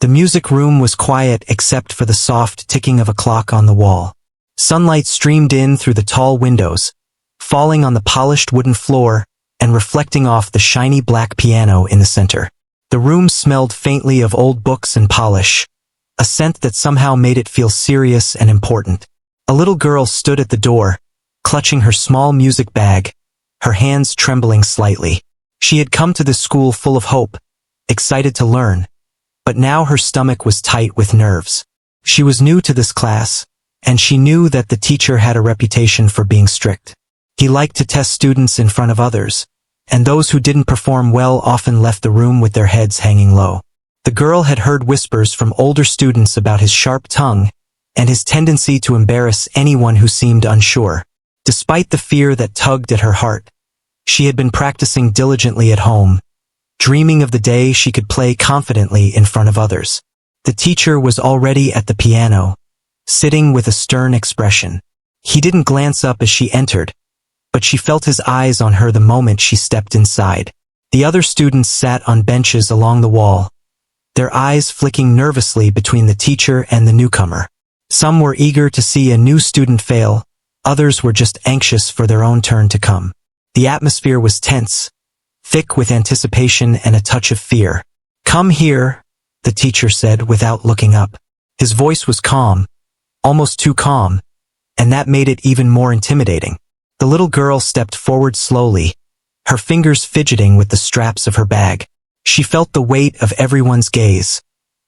The music room was quiet except for the soft ticking of a clock on the wall. Sunlight streamed in through the tall windows, falling on the polished wooden floor and reflecting off the shiny black piano in the center. The room smelled faintly of old books and polish, a scent that somehow made it feel serious and important. A little girl stood at the door, clutching her small music bag, her hands trembling slightly. She had come to this school full of hope, excited to learn, but now her stomach was tight with nerves. She was new to this class, and she knew that the teacher had a reputation for being strict. He liked to test students in front of others, and those who didn't perform well often left the room with their heads hanging low. The girl had heard whispers from older students about his sharp tongue and his tendency to embarrass anyone who seemed unsure. Despite the fear that tugged at her heart, she had been practicing diligently at home, dreaming of the day she could play confidently in front of others. The teacher was already at the piano, sitting with a stern expression. He didn't glance up as she entered, but she felt his eyes on her the moment she stepped inside. The other students sat on benches along the wall, their eyes flicking nervously between the teacher and the newcomer. Some were eager to see a new student fail, others were just anxious for their own turn to come. The atmosphere was tense, thick with anticipation and a touch of fear. "Come here," the teacher said without looking up. His voice was calm, almost too calm, and that made it even more intimidating. The little girl stepped forward slowly, her fingers fidgeting with the straps of her bag. She felt the weight of everyone's gaze,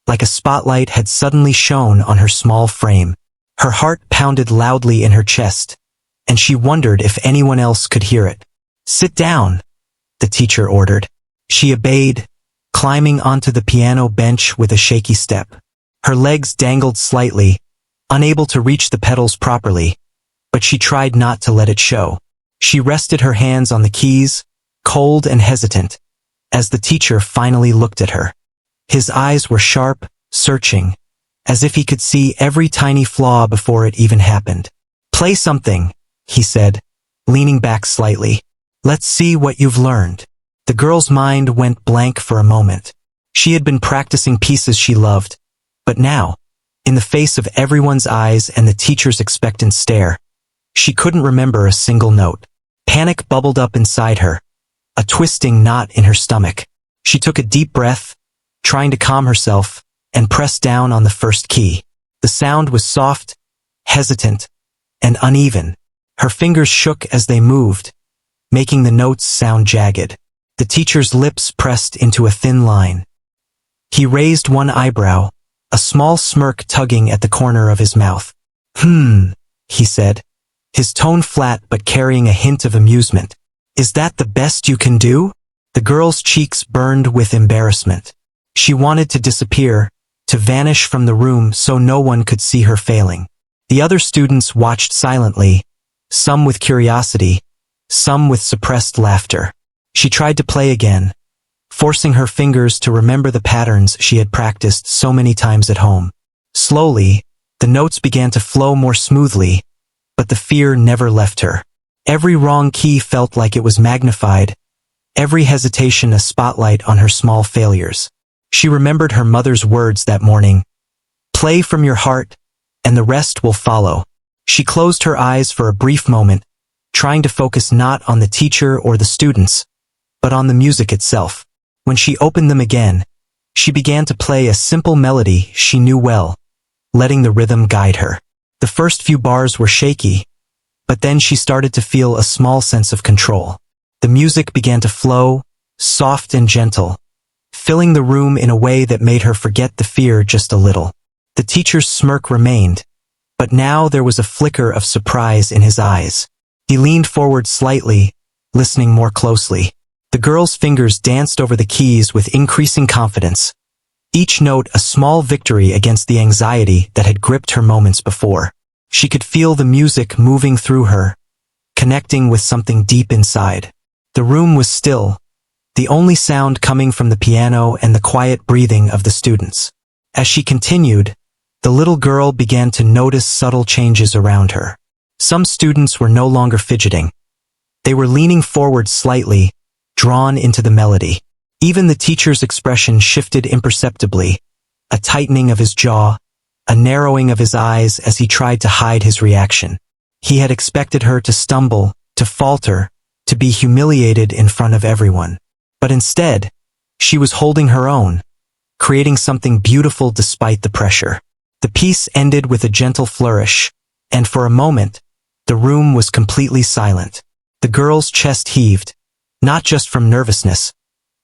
like a spotlight had suddenly shone on her small frame. Her heart pounded loudly in her chest, and she wondered if anyone else could hear it. "Sit down," the teacher ordered. She obeyed, climbing onto the piano bench with a shaky step. Her legs dangled slightly, unable to reach the pedals properly, but she tried not to let it show. She rested her hands on the keys, cold and hesitant, as the teacher finally looked at her. His eyes were sharp, searching, as if he could see every tiny flaw before it even happened. "Play something," he said, leaning back slightly. "Let's see what you've learned." The girl's mind went blank for a moment. She had been practicing pieces she loved, but now, in the face of everyone's eyes and the teacher's expectant stare, she couldn't remember a single note. Panic bubbled up inside her, a twisting knot in her stomach. She took a deep breath, trying to calm herself, and pressed down on the first key. The sound was soft, hesitant, and uneven. Her fingers shook as they moved, making the notes sound jagged. The teacher's lips pressed into a thin line. He raised one eyebrow, a small smirk tugging at the corner of his mouth. He said, his tone flat but carrying a hint of amusement. "Is that the best you can do?" The girl's cheeks burned with embarrassment. She wanted to disappear, to vanish from the room so no one could see her failing. The other students watched silently, some with curiosity, some with suppressed laughter. She tried to play again, forcing her fingers to remember the patterns she had practiced so many times at home. Slowly, the notes began to flow more smoothly, but the fear never left her. Every wrong key felt like it was magnified, every hesitation a spotlight on her small failures. She remembered her mother's words that morning, "Play from your heart, and the rest will follow." She closed her eyes for a brief moment, trying to focus not on the teacher or the students, but on the music itself. When she opened them again, she began to play a simple melody she knew well, letting the rhythm guide her. The first few bars were shaky, but then she started to feel a small sense of control. The music began to flow, soft and gentle, filling the room in a way that made her forget the fear just a little. The teacher's smirk remained, but now there was a flicker of surprise in his eyes. He leaned forward slightly, listening more closely. The girl's fingers danced over the keys with increasing confidence, each note a small victory against the anxiety that had gripped her moments before. She could feel the music moving through her, connecting with something deep inside. The room was still, the only sound coming from the piano and the quiet breathing of the students. As she continued, the little girl began to notice subtle changes around her. Some students were no longer fidgeting. They were leaning forward slightly, drawn into the melody. Even the teacher's expression shifted imperceptibly, a tightening of his jaw, a narrowing of his eyes as he tried to hide his reaction. He had expected her to stumble, to falter, to be humiliated in front of everyone. But instead, she was holding her own, creating something beautiful despite the pressure. The piece ended with a gentle flourish, and for a moment, the room was completely silent. The girl's chest heaved, not just from nervousness,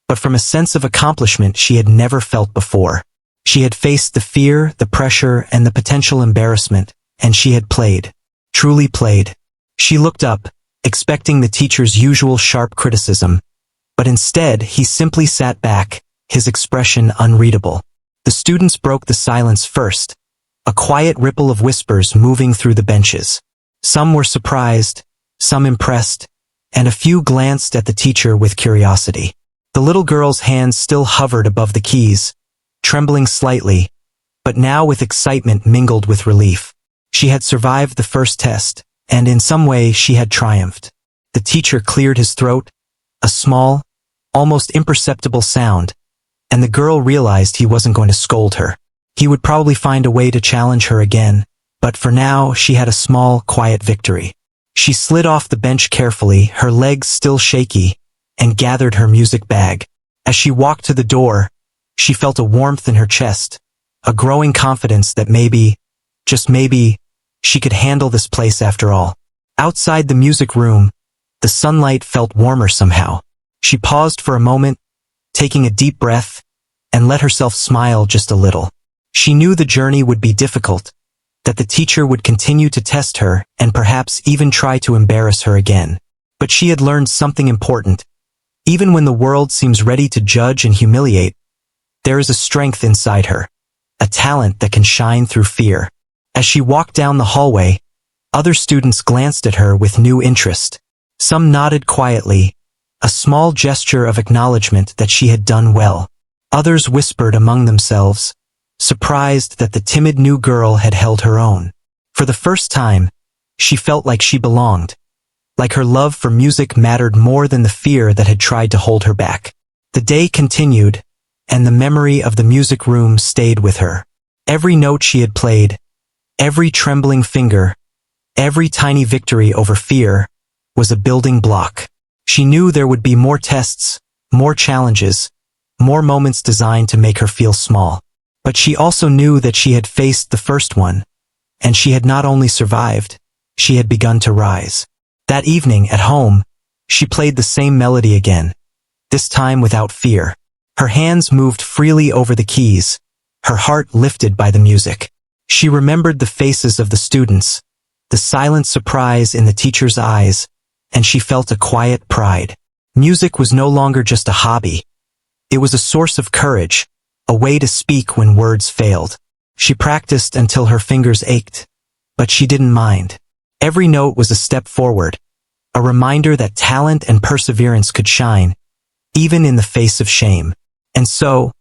but from a sense of accomplishment she had never felt before. She had faced the fear, the pressure, and the potential embarrassment, and she had played, truly played. She looked up, expecting the teacher's usual sharp criticism, but instead he simply sat back, his expression unreadable. The students broke the silence first, a quiet ripple of whispers moving through the benches. Some were surprised, some impressed, and a few glanced at the teacher with curiosity. The little girl's hands still hovered above the keys, trembling slightly, but now with excitement mingled with relief. She had survived the first test, and in some way she had triumphed. The teacher cleared his throat, a small, almost imperceptible sound, and the girl realized he wasn't going to scold her. He would probably find a way to challenge her again, but for now she had a small, quiet victory. She slid off the bench carefully, her legs still shaky, and gathered her music bag. As she walked to the door, she felt a warmth in her chest, a growing confidence that maybe, just maybe, she could handle this place after all. Outside the music room, the sunlight felt warmer somehow. She paused for a moment, taking a deep breath, and let herself smile just a little. She knew the journey would be difficult, that the teacher would continue to test her and perhaps even try to embarrass her again. But she had learned something important. Even when the world seems ready to judge and humiliate, there is a strength inside her, a talent that can shine through fear. As she walked down the hallway, other students glanced at her with new interest. Some nodded quietly, a small gesture of acknowledgement that she had done well. Others whispered among themselves, surprised that the timid new girl had held her own. For the first time, she felt like she belonged, like her love for music mattered more than the fear that had tried to hold her back. The day continued, and the memory of the music room stayed with her. Every note she had played, every trembling finger, every tiny victory over fear, was a building block. She knew there would be more tests, more challenges, more moments designed to make her feel small. But she also knew that she had faced the first one, and she had not only survived, she had begun to rise. That evening, at home, she played the same melody again, this time without fear. Her hands moved freely over the keys, her heart lifted by the music. She remembered the faces of the students, the silent surprise in the teacher's eyes, and she felt a quiet pride. Music was no longer just a hobby. It was a source of courage, a way to speak when words failed. She practiced until her fingers ached, but she didn't mind. Every note was a step forward, a reminder that talent and perseverance could shine, even in the face of shame. And so,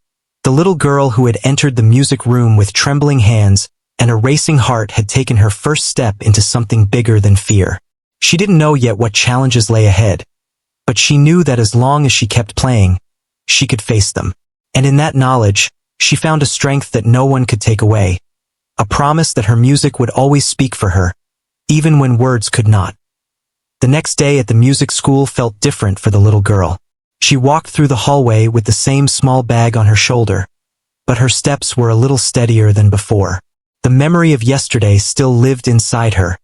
the little girl who had entered the music room with trembling hands and a racing heart had taken her first step into something bigger than fear. She didn't know yet what challenges lay ahead, but she knew that as long as she kept playing, she could face them. And in that knowledge, she found a strength that no one could take away, a promise that her music would always speak for her, even when words could not. The next day at the music school felt different for the little girl. She walked through the hallway with the same small bag on her shoulder, but her steps were a little steadier than before. The memory of yesterday still lived inside her,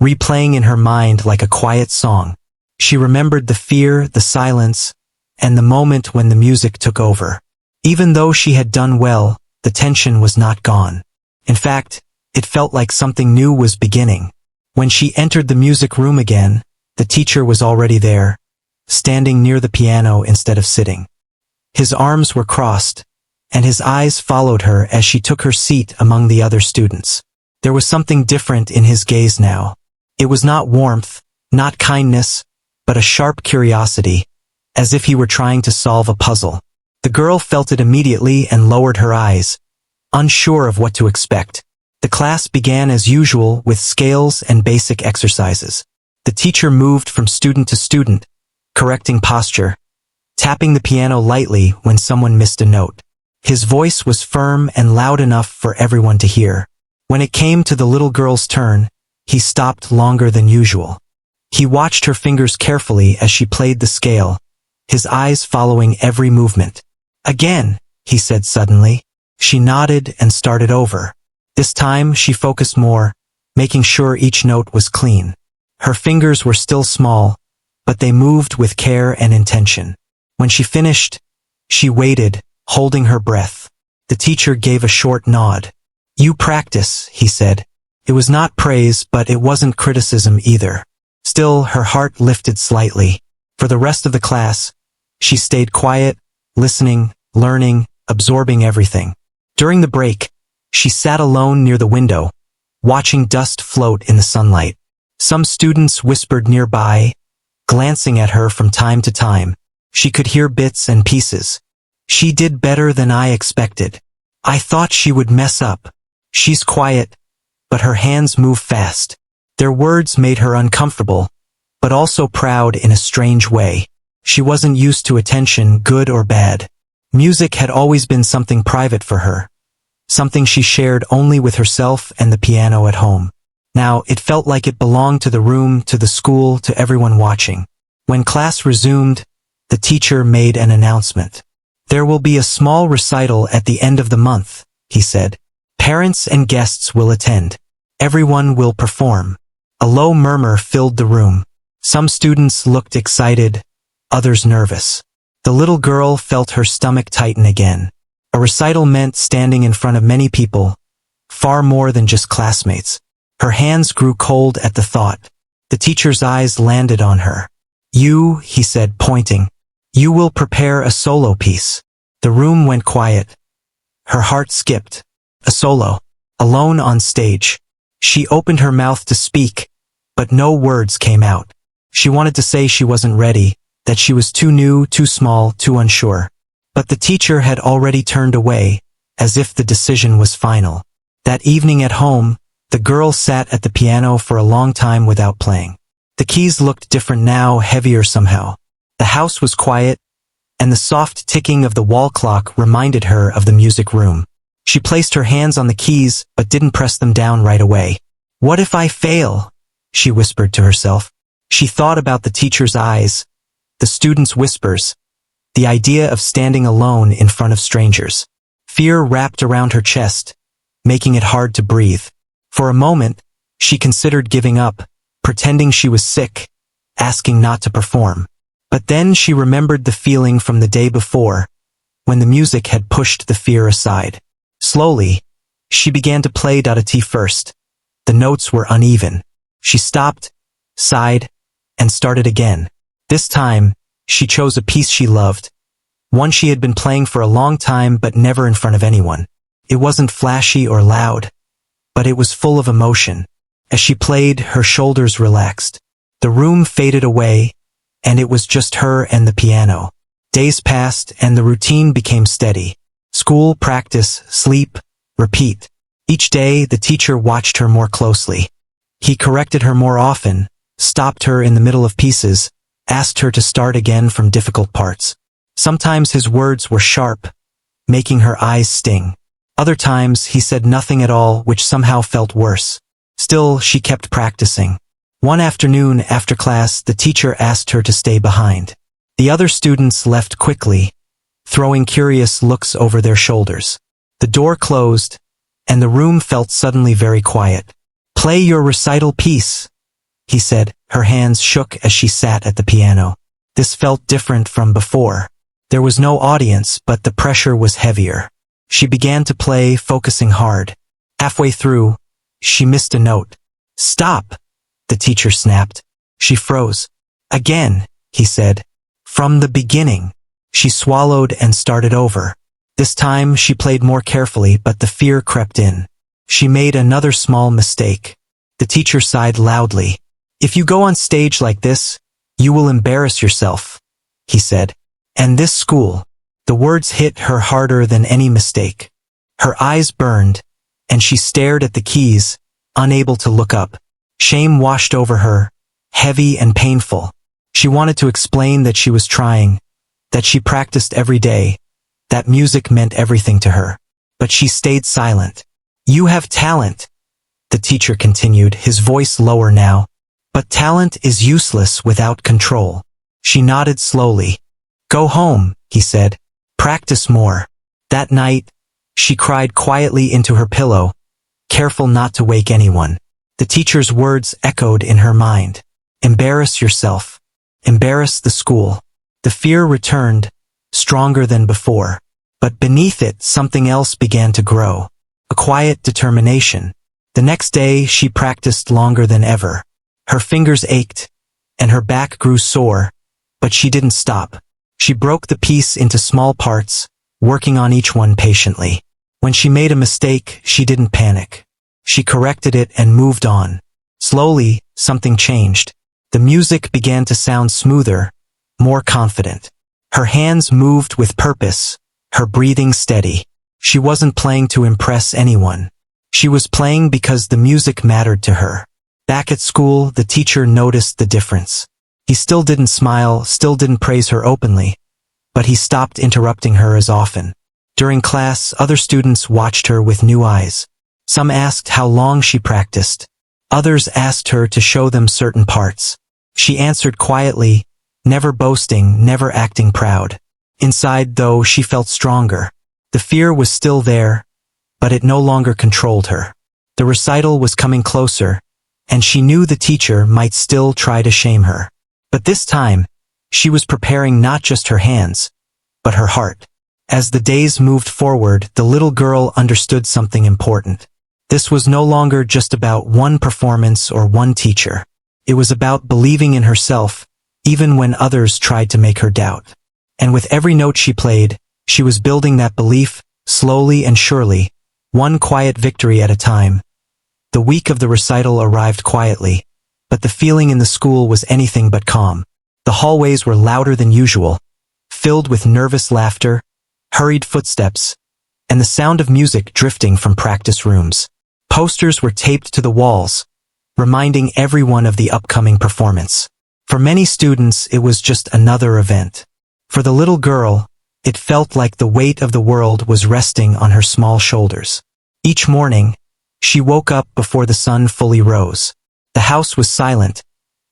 replaying in her mind like a quiet song. She remembered the fear, the silence, and the moment when the music took over. Even though she had done well, the tension was not gone. In fact, it felt like something new was beginning. When she entered the music room again, the teacher was already there, standing near the piano instead of sitting. His arms were crossed, and his eyes followed her as she took her seat among the other students. There was something different in his gaze now. It was not warmth, not kindness, but a sharp curiosity, as if he were trying to solve a puzzle. The girl felt it immediately and lowered her eyes, unsure of what to expect. The class began as usual with scales and basic exercises. The teacher moved from student to student, correcting posture, tapping the piano lightly when someone missed a note. His voice was firm and loud enough for everyone to hear. When it came to the little girl's turn, he stopped longer than usual. He watched her fingers carefully as she played the scale, his eyes following every movement. "Again," he said suddenly. She nodded and started over. This time she focused more, making sure each note was clean. Her fingers were still small, but they moved with care and intention. When she finished, she waited, holding her breath. The teacher gave a short nod. "You practice," he said. It was not praise, but it wasn't criticism either. Still, her heart lifted slightly. For the rest of the class, she stayed quiet, listening, learning, absorbing everything. During the break, she sat alone near the window, watching dust float in the sunlight. Some students whispered nearby, glancing at her from time to time. She could hear bits and pieces. "She did better than I expected. I thought she would mess up. She's quiet, but her hands move fast." Their words made her uncomfortable, but also proud in a strange way. She wasn't used to attention, good or bad. Music had always been something private for her, something she shared only with herself and the piano at home. Now, it felt like it belonged to the room, to the school, to everyone watching. When class resumed, the teacher made an announcement. "There will be a small recital at the end of the month," he said. "Parents and guests will attend. Everyone will perform." A low murmur filled the room. Some students looked excited, others nervous. The little girl felt her stomach tighten again. A recital meant standing in front of many people, far more than just classmates. Her hands grew cold at the thought. The teacher's eyes landed on her. "You," he said, pointing, "you will prepare a solo piece." The room went quiet. Her heart skipped. A solo. Alone on stage. She opened her mouth to speak, but no words came out. She wanted to say she wasn't ready, that she was too new, too small, too unsure. But the teacher had already turned away, as if the decision was final. That evening at home, the girl sat at the piano for a long time without playing. The keys looked different now, heavier somehow. The house was quiet, and the soft ticking of the wall clock reminded her of the music room. She placed her hands on the keys, but didn't press them down right away. "What if I fail?" she whispered to herself. She thought about the teacher's eyes, the students' whispers, the idea of standing alone in front of strangers. Fear wrapped around her chest, making it hard to breathe. For a moment, she considered giving up, pretending she was sick, asking not to perform. But then she remembered the feeling from the day before, when the music had pushed the fear aside. Slowly, she began to play da-da-ti first. The notes were uneven. She stopped, sighed, and started again. This time, she chose a piece she loved, one she had been playing for a long time but never in front of anyone. It wasn't flashy or loud, but it was full of emotion. As she played, her shoulders relaxed. The room faded away, and it was just her and the piano. Days passed, and the routine became steady. School, practice, sleep, repeat. Each day, the teacher watched her more closely. He corrected her more often, stopped her in the middle of pieces, asked her to start again from difficult parts. Sometimes his words were sharp, making her eyes sting. Other times, he said nothing at all, which somehow felt worse. Still, she kept practicing. One afternoon after class, the teacher asked her to stay behind. The other students left quickly, throwing curious looks over their shoulders. The door closed, and the room felt suddenly very quiet. "Play your recital piece," he said. Her hands shook as she sat at the piano. This felt different from before. There was no audience, but the pressure was heavier. She began to play, focusing hard. Halfway through, she missed a note. "Stop!" the teacher snapped. She froze. "Again," he said. "From the beginning." She swallowed and started over. This time she played more carefully, but the fear crept in. She made another small mistake. The teacher sighed loudly. "If you go on stage like this, you will embarrass yourself," he said. "And this school." The words hit her harder than any mistake. Her eyes burned, and she stared at the keys, unable to look up. Shame washed over her, heavy and painful. She wanted to explain that she was trying, that she practiced every day, That music meant everything to her. But she stayed silent. "You have talent," the teacher continued, his voice lower now. "But talent is useless without control." She nodded slowly. "Go home," he said. "Practice more." That night, she cried quietly into her pillow, careful not to wake anyone. The teacher's words echoed in her mind. "Embarrass yourself. Embarrass the school." The fear returned, stronger than before. But beneath it, something else began to grow. A quiet determination. The next day, she practiced longer than ever. Her fingers ached, and her back grew sore, but she didn't stop. She broke the piece into small parts, working on each one patiently. When she made a mistake, she didn't panic. She corrected it and moved on. Slowly, something changed. The music began to sound smoother, more confident. Her hands moved with purpose, her breathing steady. She wasn't playing to impress anyone. She was playing because the music mattered to her. Back at school, the teacher noticed the difference. He still didn't smile, still didn't praise her openly, but he stopped interrupting her as often. During class, other students watched her with new eyes. Some asked how long she practiced. Others asked her to show them certain parts. She answered quietly, never boasting, never acting proud. Inside, though, she felt stronger. The fear was still there, but it no longer controlled her. The recital was coming closer, and she knew the teacher might still try to shame her. But this time, she was preparing not just her hands, but her heart. As the days moved forward, the little girl understood something important. This was no longer just about one performance or one teacher. It was about believing in herself, even when others tried to make her doubt. And with every note she played, she was building that belief, slowly and surely, one quiet victory at a time. The week of the recital arrived quietly, but the feeling in the school was anything but calm. The hallways were louder than usual, filled with nervous laughter, hurried footsteps, and the sound of music drifting from practice rooms. Posters were taped to the walls, reminding everyone of the upcoming performance. For many students, it was just another event. For the little girl, it felt like the weight of the world was resting on her small shoulders. Each morning, she woke up before the sun fully rose. The house was silent,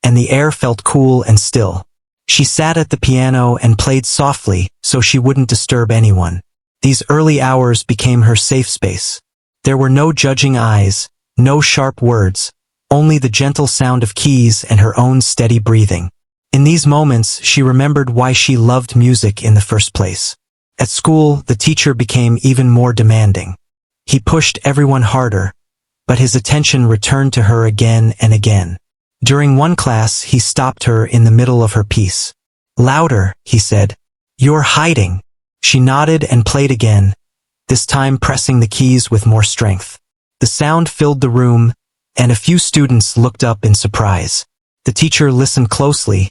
and the air felt cool and still. She sat at the piano and played softly so she wouldn't disturb anyone. These early hours became her safe space. There were no judging eyes, no sharp words, only the gentle sound of keys and her own steady breathing. In these moments, she remembered why she loved music in the first place. At school, the teacher became even more demanding. He pushed everyone harder, but his attention returned to her again and again. During one class, he stopped her in the middle of her piece. "Louder," he said. "You're hiding." She nodded and played again, this time pressing the keys with more strength. The sound filled the room, and a few students looked up in surprise. The teacher listened closely,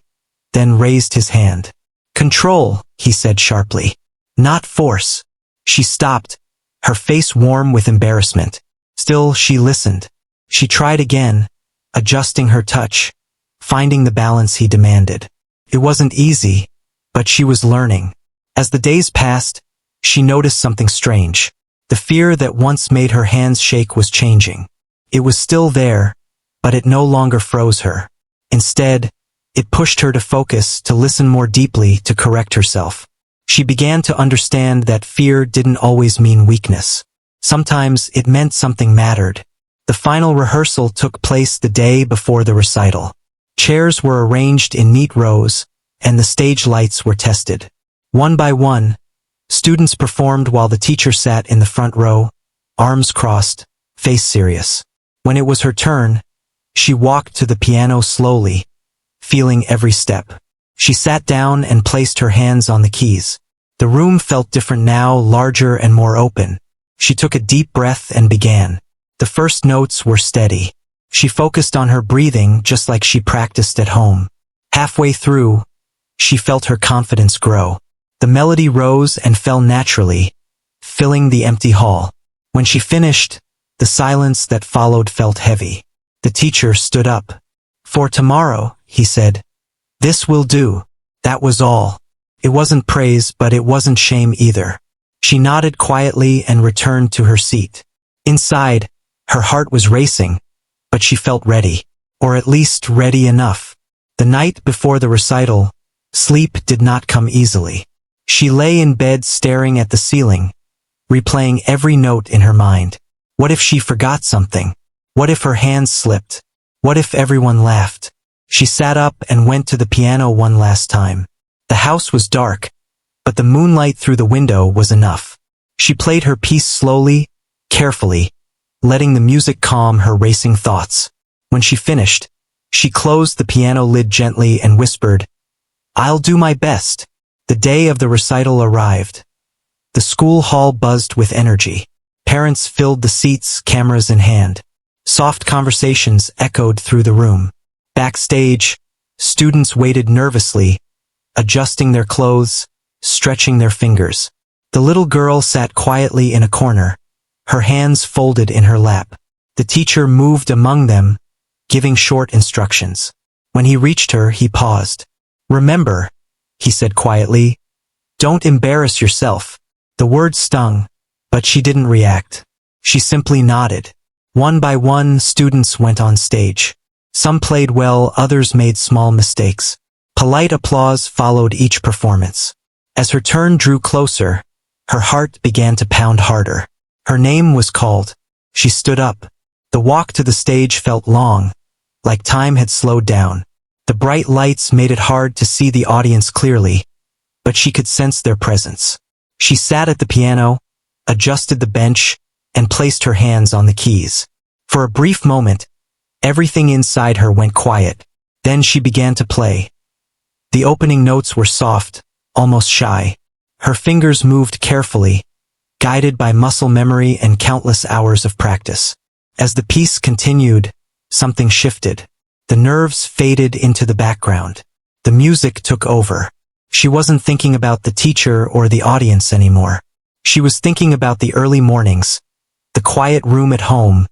then raised his hand. "Control," he said sharply. "Not force." She stopped, her face warm with embarrassment. Still, she listened. She tried again, adjusting her touch, finding the balance he demanded. It wasn't easy, but she was learning. As the days passed, she noticed something strange. The fear that once made her hands shake was changing. It was still there, but it no longer froze her. Instead, it pushed her to focus, to listen more deeply, to correct herself. She began to understand that fear didn't always mean weakness. Sometimes it meant something mattered. The final rehearsal took place the day before the recital. Chairs were arranged in neat rows, and the stage lights were tested. One by one, students performed while the teacher sat in the front row, arms crossed, face serious. When it was her turn, she walked to the piano slowly, feeling every step. She sat down and placed her hands on the keys. The room felt different now, larger and more open. She took a deep breath and began. The first notes were steady. She focused on her breathing just like she practiced at home. Halfway through, she felt her confidence grow. The melody rose and fell naturally, filling the empty hall. When she finished, the silence that followed felt heavy. The teacher stood up. "For tomorrow," he said. "This will do." That was all. It wasn't praise, but it wasn't shame either. She nodded quietly and returned to her seat. Inside, her heart was racing, but she felt ready, or at least ready enough. The night before the recital, sleep did not come easily. She lay in bed staring at the ceiling, replaying every note in her mind. What if she forgot something? What if her hands slipped? What if everyone laughed? She sat up and went to the piano one last time. The house was dark, but the moonlight through the window was enough. She played her piece slowly, carefully, letting the music calm her racing thoughts. When she finished, she closed the piano lid gently and whispered, "I'll do my best." The day of the recital arrived. The school hall buzzed with energy. Parents filled the seats, cameras in hand. Soft conversations echoed through the room. Backstage, students waited nervously, adjusting their clothes, stretching their fingers. The little girl sat quietly in a corner, her hands folded in her lap. The teacher moved among them, giving short instructions. When he reached her, he paused. "Remember," he said quietly, "don't embarrass yourself." The word stung, but she didn't react. She simply nodded. One by one, students went on stage. Some played well, others made small mistakes. Polite applause followed each performance. As her turn drew closer, her heart began to pound harder. Her name was called. She stood up. The walk to the stage felt long, like time had slowed down. The bright lights made it hard to see the audience clearly, but she could sense their presence. She sat at the piano, adjusted the bench, and placed her hands on the keys. For a brief moment, everything inside her went quiet. Then she began to play. The opening notes were soft, almost shy. Her fingers moved carefully, guided by muscle memory and countless hours of practice. As the piece continued, something shifted. The nerves faded into the background. The music took over. She wasn't thinking about the teacher or the audience anymore. She was thinking about the early mornings, the quiet room at home,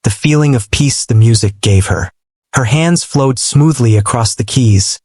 the feeling of peace the music gave her. Her hands flowed smoothly across the keys,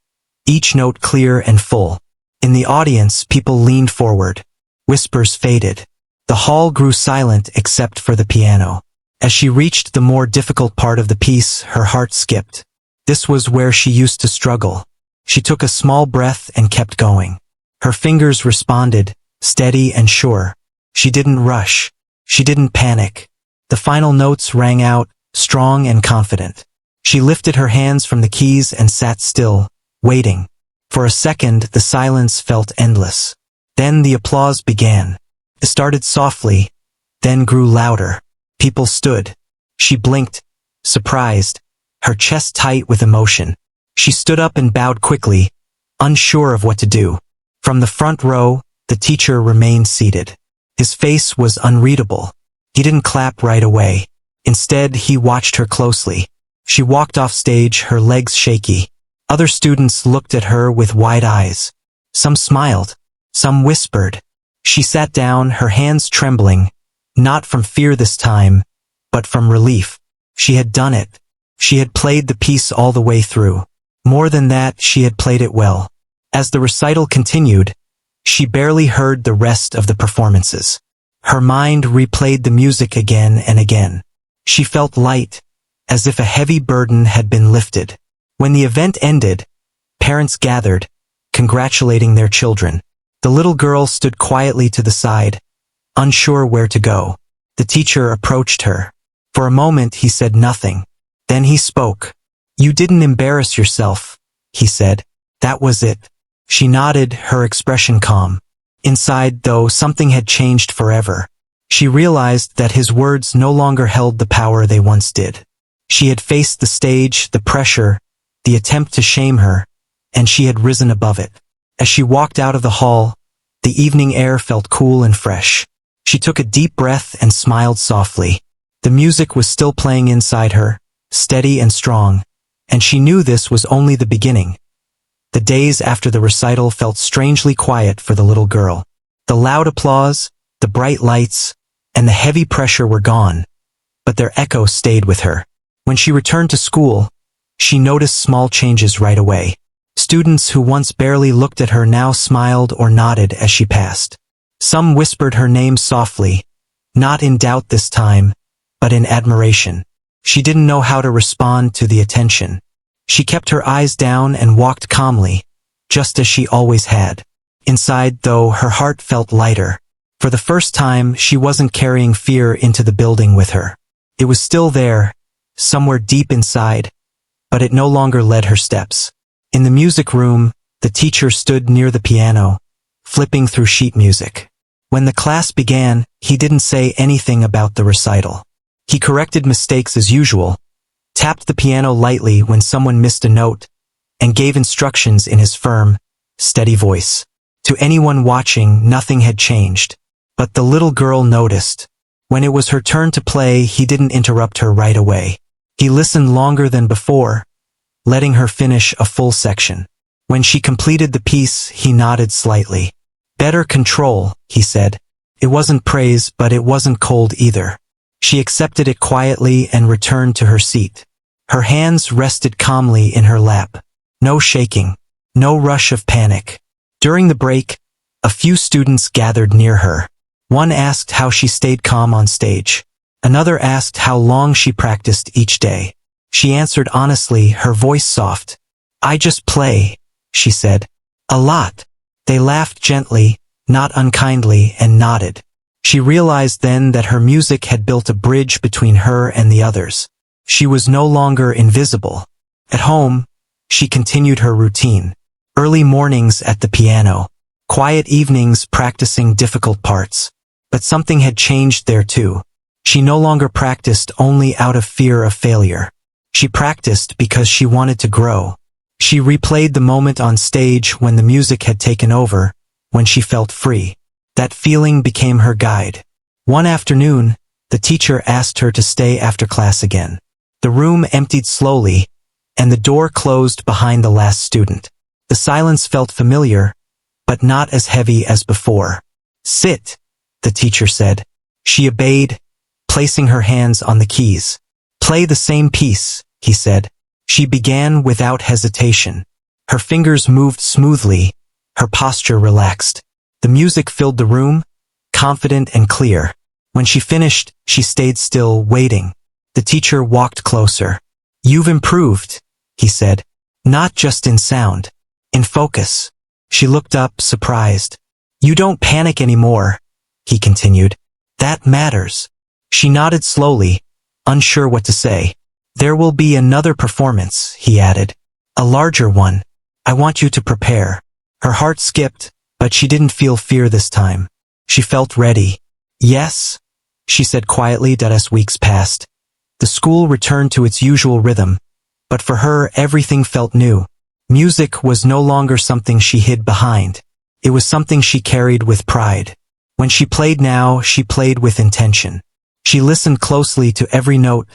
each note clear and full. In the audience, people leaned forward. Whispers faded. The hall grew silent except for the piano. As she reached the more difficult part of the piece, her heart skipped. This was where she used to struggle. She took a small breath and kept going. Her fingers responded, steady and sure. She didn't rush. She didn't panic. The final notes rang out, strong and confident. She lifted her hands from the keys and sat still, waiting. For a second, the silence felt endless. Then the applause began. It started softly, then grew louder. People stood. She blinked, surprised, her chest tight with emotion. She stood up and bowed quickly, unsure of what to do. From the front row, the teacher remained seated. His face was unreadable. He didn't clap right away. Instead, he watched her closely. She walked off stage, her legs shaky. Other students looked at her with wide eyes. Some smiled. Some whispered. She sat down, her hands trembling, not from fear this time, but from relief. She had done it. She had played the piece all the way through. More than that, she had played it well. As the recital continued, she barely heard the rest of the performances. Her mind replayed the music again and again. She felt light, as if a heavy burden had been lifted. When the event ended, parents gathered, congratulating their children. The little girl stood quietly to the side, unsure where to go. The teacher approached her. For a moment, he said nothing. Then he spoke. "You didn't embarrass yourself," he said. "That was it." She nodded, her expression calm. Inside, though, something had changed forever. She realized that his words no longer held the power they once did. She had faced the stage, the pressure, the attempt to shame her, and she had risen above it. As she walked out of the hall, the evening air felt cool and fresh. She took a deep breath and smiled softly. The music was still playing inside her, steady and strong, and she knew this was only the beginning. The days after the recital felt strangely quiet for the little girl. The loud applause, the bright lights, and the heavy pressure were gone, but their echo stayed with her. When she returned to school, she noticed small changes right away. Students who once barely looked at her now smiled or nodded as she passed. Some whispered her name softly, not in doubt this time, but in admiration. She didn't know how to respond to the attention. She kept her eyes down and walked calmly, just as she always had. Inside, though, her heart felt lighter. For the first time, she wasn't carrying fear into the building with her. It was still there, somewhere deep inside, but it no longer led her steps. In the music room, the teacher stood near the piano, flipping through sheet music. When the class began, he didn't say anything about the recital. He corrected mistakes as usual, tapped the piano lightly when someone missed a note, and gave instructions in his firm, steady voice. To anyone watching, nothing had changed. But the little girl noticed. When it was her turn to play, he didn't interrupt her right away. He listened longer than before, letting her finish a full section. When she completed the piece, he nodded slightly. "Better control," he said. It wasn't praise, but it wasn't cold either. She accepted it quietly and returned to her seat. Her hands rested calmly in her lap. No shaking, no rush of panic. During the break, a few students gathered near her. One asked how she stayed calm on stage. Another asked how long she practiced each day. She answered honestly, her voice soft. "I just play," she said. "A lot." They laughed gently, not unkindly, and nodded. She realized then that her music had built a bridge between her and the others. She was no longer invisible. At home, she continued her routine. Early mornings at the piano. Quiet evenings practicing difficult parts. But something had changed there too. She no longer practiced only out of fear of failure. She practiced because she wanted to grow. She replayed the moment on stage when the music had taken over, when she felt free. That feeling became her guide. One afternoon, the teacher asked her to stay after class again. The room emptied slowly, and the door closed behind the last student. The silence felt familiar, but not as heavy as before. "Sit," the teacher said. She obeyed, placing her hands on the keys. "Play the same piece," he said. She began without hesitation. Her fingers moved smoothly, her posture relaxed. The music filled the room, confident and clear. When she finished, she stayed still, waiting. The teacher walked closer. "You've improved," he said. "Not just in sound, in focus." She looked up, surprised. "You don't panic anymore," he continued. "That matters." She nodded slowly, unsure what to say. "There will be another performance," he added. "A larger one. I want you to prepare." Her heart skipped, but she didn't feel fear this time. She felt ready. "Yes," she said quietly. As weeks passed, the school returned to its usual rhythm, but for her everything felt new. Music was no longer something she hid behind. It was something she carried with pride. When she played now, she played with intention. She listened closely to every note,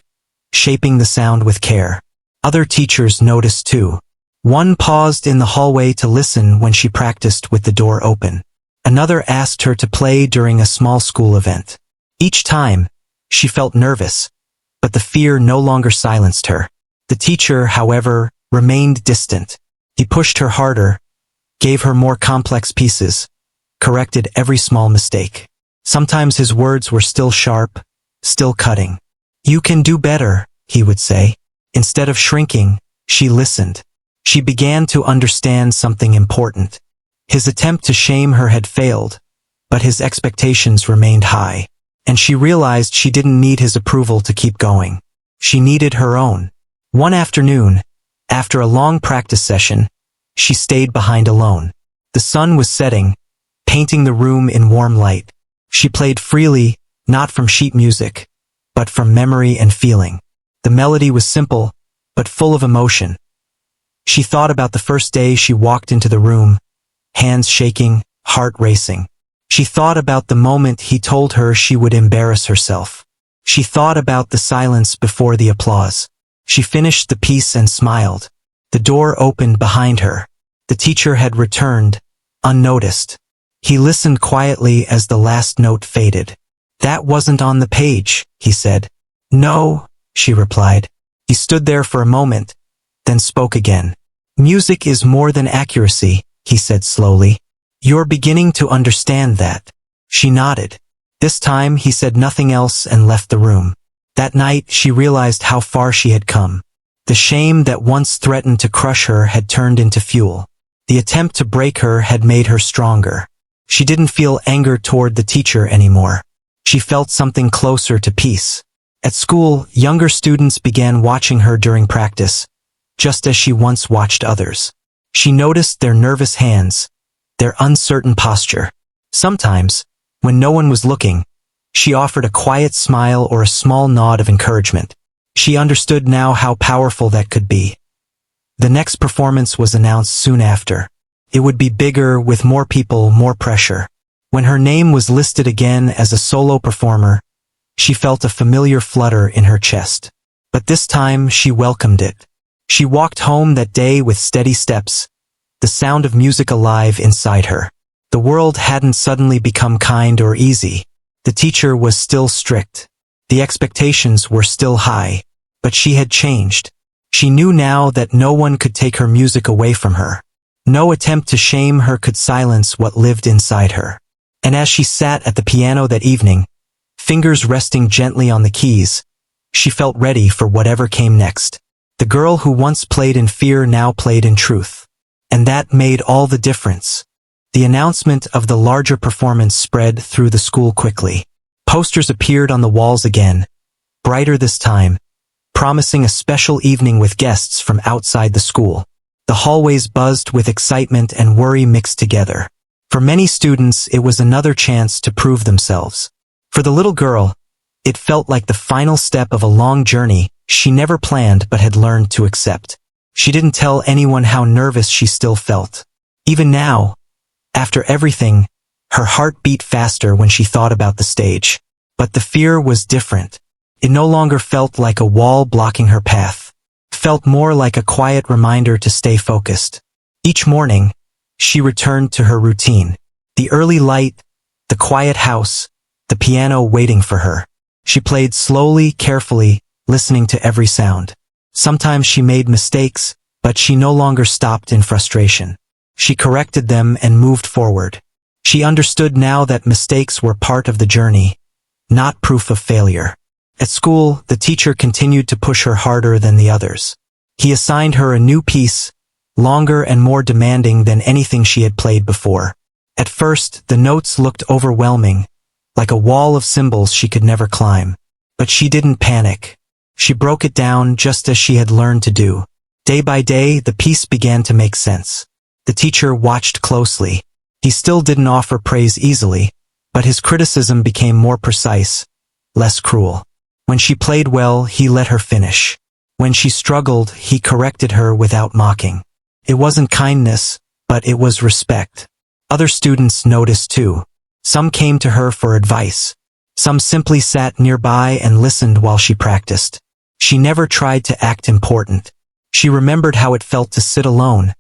shaping the sound with care. Other teachers noticed too. One paused in the hallway to listen when she practiced with the door open. Another asked her to play during a small school event. Each time, she felt nervous, but the fear no longer silenced her. The teacher, however, remained distant. He pushed her harder, gave her more complex pieces, corrected every small mistake. Sometimes his words were still sharp, still cutting. "You can do better," he would say. Instead of shrinking, she listened. She began to understand something important. His attempt to shame her had failed, but his expectations remained high, and she realized she didn't need his approval to keep going. She needed her own. One afternoon, after a long practice session, she stayed behind alone. The sun was setting, painting the room in warm light. She played freely, not from sheet music, but from memory and feeling. The melody was simple, but full of emotion. She thought about the first day she walked into the room, hands shaking, heart racing. She thought about the moment he told her she would embarrass herself. She thought about the silence before the applause. She finished the piece and smiled. The door opened behind her. The teacher had returned, unnoticed. He listened quietly as the last note faded. "That wasn't on the page," he said. "No," she replied. He stood there for a moment, then spoke again. "Music is more than accuracy," he said slowly. "You're beginning to understand that." She nodded. This time he said nothing else and left the room. That night she realized how far she had come. The shame that once threatened to crush her had turned into fuel. The attempt to break her had made her stronger. She didn't feel anger toward the teacher anymore. She felt something closer to peace. At school, younger students began watching her during practice, just as she once watched others. She noticed their nervous hands, their uncertain posture. Sometimes, when no one was looking, she offered a quiet smile or a small nod of encouragement. She understood now how powerful that could be. The next performance was announced soon after. It would be bigger, with more people, more pressure. When her name was listed again as a solo performer, she felt a familiar flutter in her chest. But this time she welcomed it. She walked home that day with steady steps, the sound of music alive inside her. The world hadn't suddenly become kind or easy. The teacher was still strict. The expectations were still high. But she had changed. She knew now that no one could take her music away from her. No attempt to shame her could silence what lived inside her. And as she sat at the piano that evening, fingers resting gently on the keys, she felt ready for whatever came next. The girl who once played in fear now played in truth. And that made all the difference. The announcement of the larger performance spread through the school quickly. Posters appeared on the walls again, brighter this time, promising a special evening with guests from outside the school. The hallways buzzed with excitement and worry mixed together. For many students, it was another chance to prove themselves. For the little girl, it felt like the final step of a long journey she never planned but had learned to accept. She didn't tell anyone how nervous she still felt. Even now, after everything, her heart beat faster when she thought about the stage. But the fear was different. It no longer felt like a wall blocking her path. It felt more like a quiet reminder to stay focused. Each morning, she returned to her routine. The early light, the quiet house, the piano waiting for her. She played slowly, carefully, listening to every sound. Sometimes she made mistakes, but she no longer stopped in frustration. She corrected them and moved forward. She understood now that mistakes were part of the journey, not proof of failure. At school, the teacher continued to push her harder than the others. He assigned her a new piece, longer and more demanding than anything she had played before. At first, the notes looked overwhelming, like a wall of symbols she could never climb. But she didn't panic. She broke it down just as she had learned to do. Day by day, the piece began to make sense. The teacher watched closely. He still didn't offer praise easily, but his criticism became more precise, less cruel. When she played well, he let her finish. When she struggled, he corrected her without mocking. It wasn't kindness, but it was respect. Other students noticed too. Some came to her for advice. Some simply sat nearby and listened while she practiced. She never tried to act important. She remembered how it felt to sit alone,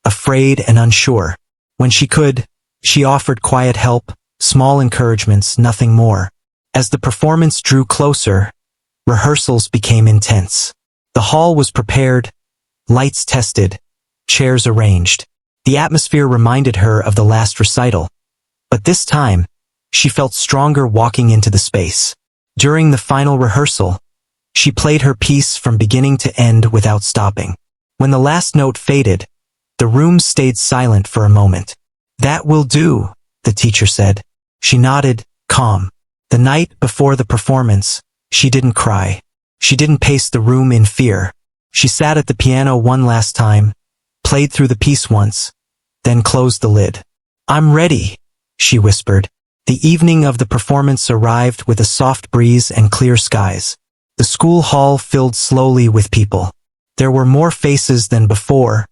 afraid and unsure. When she could, she offered quiet help, small encouragements, nothing more. As the performance drew closer, rehearsals became intense. The hall was prepared, lights tested, chairs arranged. The atmosphere reminded her of the last recital. But this time, she felt stronger walking into the space. During the final rehearsal, she played her piece from beginning to end without stopping. When the last note faded, the room stayed silent for a moment. "That will do," the teacher said. She nodded, calm. The night before the performance, she didn't cry. She didn't pace the room in fear. She sat at the piano one last time, played through the piece once, then closed the lid. "I'm ready," she whispered. The evening of the performance arrived with a soft breeze and clear skies. The school hall filled slowly with people. There were more faces than before,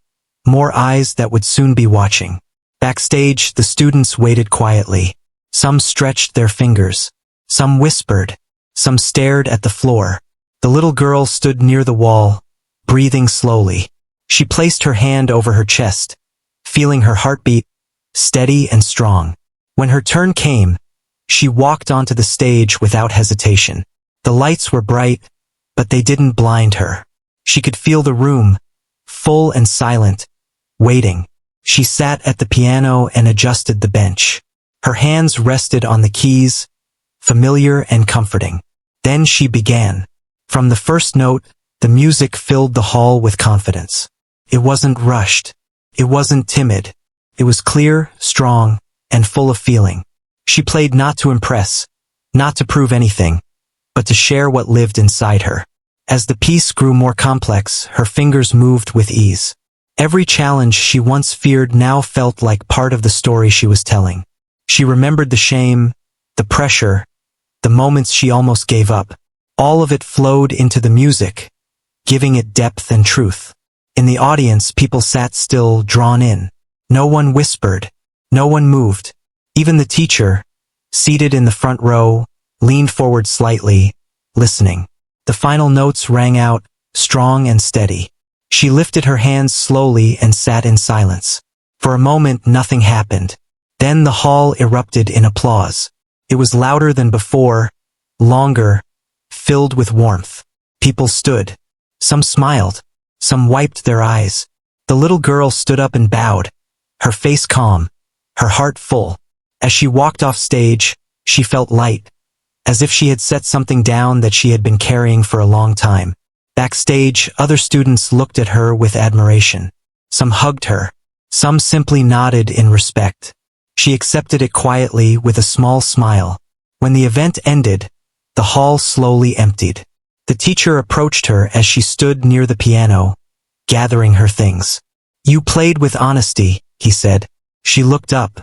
more eyes that would soon be watching. Backstage, the students waited quietly. Some stretched their fingers. Some whispered. Some stared at the floor. The little girl stood near the wall, breathing slowly. She placed her hand over her chest, feeling her heartbeat, steady and strong. When her turn came, she walked onto the stage without hesitation. The lights were bright, but they didn't blind her. She could feel the room, full and silent, waiting. She sat at the piano and adjusted the bench. Her hands rested on the keys, familiar and comforting. Then she began. From the first note, the music filled the hall with confidence. It wasn't rushed. It wasn't timid. It was clear, strong, and full of feeling. She played not to impress, not to prove anything, but to share what lived inside her. As the piece grew more complex, her fingers moved with ease. Every challenge she once feared now felt like part of the story she was telling. She remembered the shame, the pressure, the moments she almost gave up. All of it flowed into the music, giving it depth and truth. In the audience, people sat still, drawn in. No one whispered. No one moved. Even the teacher, seated in the front row, leaned forward slightly, listening. The final notes rang out, strong and steady. She lifted her hands slowly and sat in silence. For a moment, nothing happened. Then the hall erupted in applause. It was louder than before, longer, filled with warmth. People stood. Some smiled. Some wiped their eyes. The little girl stood up and bowed, her face calm, her heart full. As she walked off stage, she felt light, as if she had set something down that she had been carrying for a long time. Backstage, other students looked at her with admiration. Some hugged her. Some simply nodded in respect. She accepted it quietly with a small smile. When the event ended, the hall slowly emptied. The teacher approached her as she stood near the piano, gathering her things. "You played with honesty," he said. She looked up.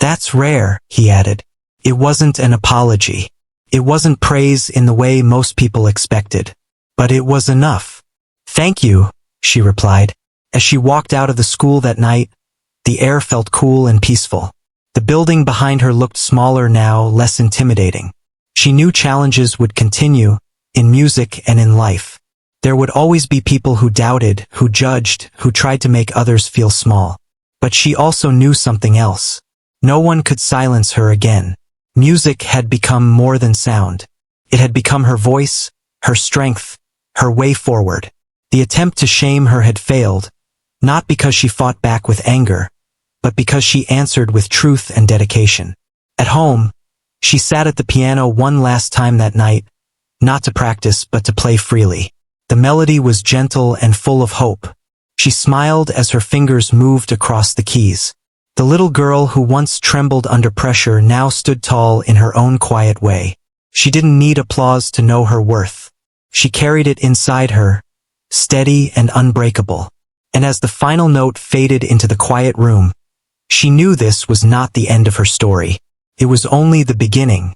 "That's rare," he added. It wasn't an apology. It wasn't praise in the way most people expected. But it was enough. "Thank you," she replied. As she walked out of the school that night, the air felt cool and peaceful. The building behind her looked smaller now, less intimidating. She knew challenges would continue, in music and in life. There would always be people who doubted, who judged, who tried to make others feel small. But she also knew something else. No one could silence her again. Music had become more than sound. It had become her voice, her strength, her way forward. The attempt to shame her had failed, not because she fought back with anger, but because she answered with truth and dedication. At home, she sat at the piano one last time that night, not to practice but to play freely. The melody was gentle and full of hope. She smiled as her fingers moved across the keys. The little girl who once trembled under pressure now stood tall in her own quiet way. She didn't need applause to know her worth. She carried it inside her, steady and unbreakable. And as the final note faded into the quiet room, she knew this was not the end of her story. It was only the beginning.